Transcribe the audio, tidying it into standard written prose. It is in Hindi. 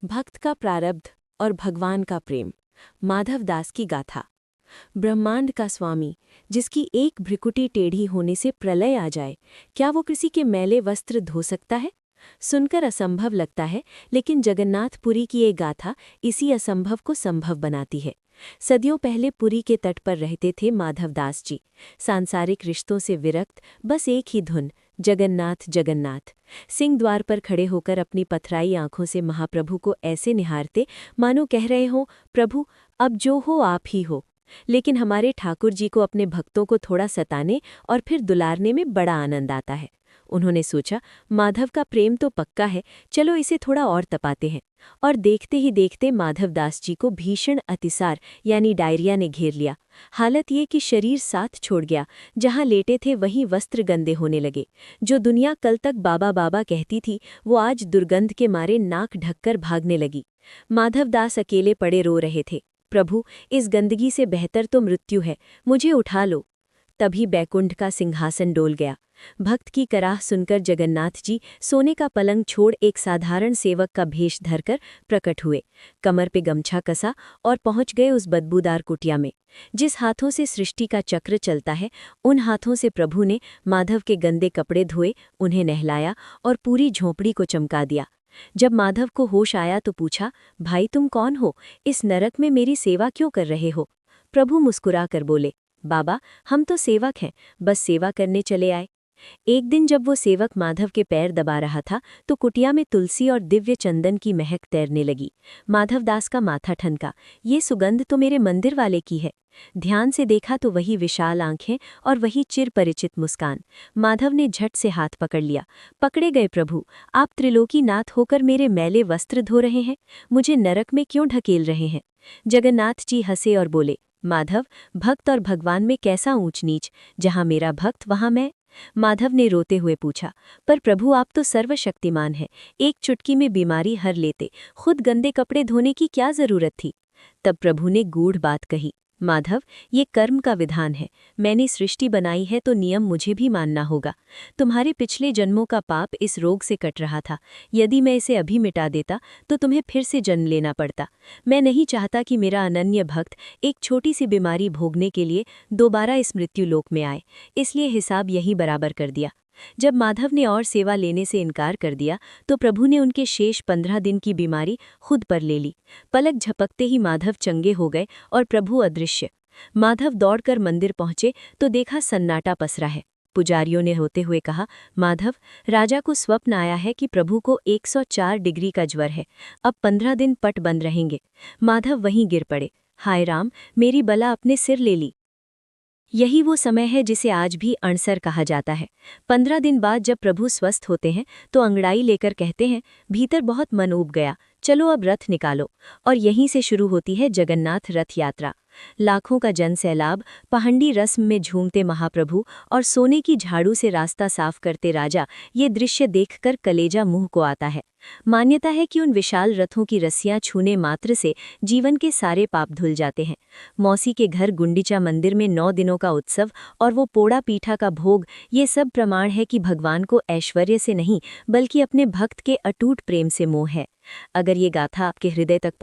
भक्त का प्रारब्ध और भगवान का प्रेम। माधव दास की गाथा। ब्रह्मांड का स्वामी, जिसकी एक भ्रिकुटी टेढ़ी होने से प्रलय आ जाए, क्या वो किसी के मैले वस्त्र धो सकता है? सुनकर असंभव लगता है, लेकिन जगन्नाथपुरी की ये गाथा इसी असंभव को संभव बनाती है। सदियों पहले पुरी के तट पर रहते थे माधवदास जी। सांसारिक रिश्तों से विरक्त, बस एक ही धुन, जगन्नाथ जगन्नाथ। सिंह द्वार पर खड़े होकर अपनी पथराई आंखों से महाप्रभु को ऐसे निहारते मानो कह रहे हो, प्रभु अब जो हो आप ही हो। लेकिन हमारे ठाकुर जी को अपने भक्तों को थोड़ा सताने और फिर दुलारने में बड़ा आनंद आता है। उन्होंने सोचा, माधव का प्रेम तो पक्का है, चलो इसे थोड़ा और तपाते हैं। और देखते ही देखते माधवदास जी को भीषण अतिसार यानी डायरिया ने घेर लिया। हालत ये कि शरीर साथ छोड़ गया, जहां लेटे थे वहीं वस्त्र गंदे होने लगे। जो दुनिया कल तक बाबा बाबा कहती थी, वो आज दुर्गंध के मारे नाक ढककर भागने लगी। माधवदास अकेले पड़े रो रहे थे, प्रभु इस गंदगी से बेहतर तो मृत्यु है, मुझे उठा लो। तभी बैकुंठ का सिंहासन डोल गया। भक्त की कराह सुनकर जगन्नाथ जी सोने का पलंग छोड़ एक साधारण सेवक का भेष धरकर प्रकट हुए। कमर पे गमछा कसा और पहुंच गए उस बदबूदार कुटिया में। जिस हाथों से सृष्टि का चक्र चलता है, उन हाथों से प्रभु ने माधव के गंदे कपड़े धोए, उन्हें नहलाया और पूरी झोंपड़ी को चमका दिया। जब माधव को होश आया तो पूछा, भाई तुम कौन हो, इस नरक में मेरी सेवा क्यों कर रहे हो? प्रभु मुस्कुरा कर बोले, बाबा हम तो सेवक हैं, बस सेवा करने चले आए। एक दिन जब वो सेवक माधव के पैर दबा रहा था तो कुटिया में तुलसी और दिव्य चंदन की महक तैरने लगी। माधवदास का माथा ठनका, ये सुगंध तो मेरे मंदिर वाले की है। ध्यान से देखा तो वही विशाल आंखें और वही चिर परिचित मुस्कान। माधव ने झट से हाथ पकड़ लिया। पकड़े गए प्रभु, आप त्रिलोकीनाथ होकर मेरे मैले वस्त्र धो रहे हैं, मुझे नरक में क्यों ढकेल रहे हैं? जगन्नाथ जी हंसे और बोले, माधव भक्त और भगवान में कैसा ऊंच नीच, जहां मेरा भक्त वहां मैं। माधव ने रोते हुए पूछा, पर प्रभु आप तो सर्वशक्तिमान हैं, एक चुटकी में बीमारी हर लेते, खुद गंदे कपड़े धोने की क्या जरूरत थी? तब प्रभु ने गूढ़ बात कही, माधव ये कर्म का विधान है, मैंने सृष्टि बनाई है तो नियम मुझे भी मानना होगा। तुम्हारे पिछले जन्मों का पाप इस रोग से कट रहा था, यदि मैं इसे अभी मिटा देता तो तुम्हें फिर से जन्म लेना पड़ता। मैं नहीं चाहता कि मेरा अनन्य भक्त एक छोटी सी बीमारी भोगने के लिए दोबारा इस मृत्युलोक में आए, इसलिए हिसाब यही बराबर कर दिया। जब माधव ने और सेवा लेने से इनकार कर दिया तो प्रभु ने उनके शेष 15 दिन की बीमारी खुद पर ले ली। पलक झपकते ही माधव चंगे हो गए और प्रभु अदृश्य। माधव दौड़कर मंदिर पहुंचे तो देखा सन्नाटा पसरा है। पुजारियों ने होते हुए कहा, माधव राजा को स्वप्न आया है कि प्रभु को 104 डिग्री का ज्वर है, अब 15 दिन पट बंद रहेंगे। माधव वहीं गिर पड़े, हाय राम मेरी बला अपने सिर ले ली। यही वो समय है जिसे आज भी अणसर कहा जाता है। 15 दिन बाद जब प्रभु स्वस्थ होते हैं तो अंगड़ाई लेकर कहते हैं, भीतर बहुत मन ऊब गया, चलो अब रथ निकालो। और यहीं से शुरू होती है जगन्नाथ रथ यात्रा। लाखों का जन सैलाब, पहंडी रस्म में झूमते महाप्रभु और सोने की झाड़ू से रास्ता साफ करते राजा, ये दृश्य देखकर कलेजा मुंह को आता है। मान्यता है कि उन विशाल रथों की रस्सियां छूने मात्र से जीवन के सारे पाप धुल जाते हैं। मौसी के घर गुंडीचा मंदिर में 9 दिनों का उत्सव और वो पोड़ा पीठा का भोग, ये सब प्रमाण है कि भगवान को ऐश्वर्य से नहीं बल्कि अपने भक्त के अटूट प्रेम से मोह है। अगर ये गाथा आपके हृदय तक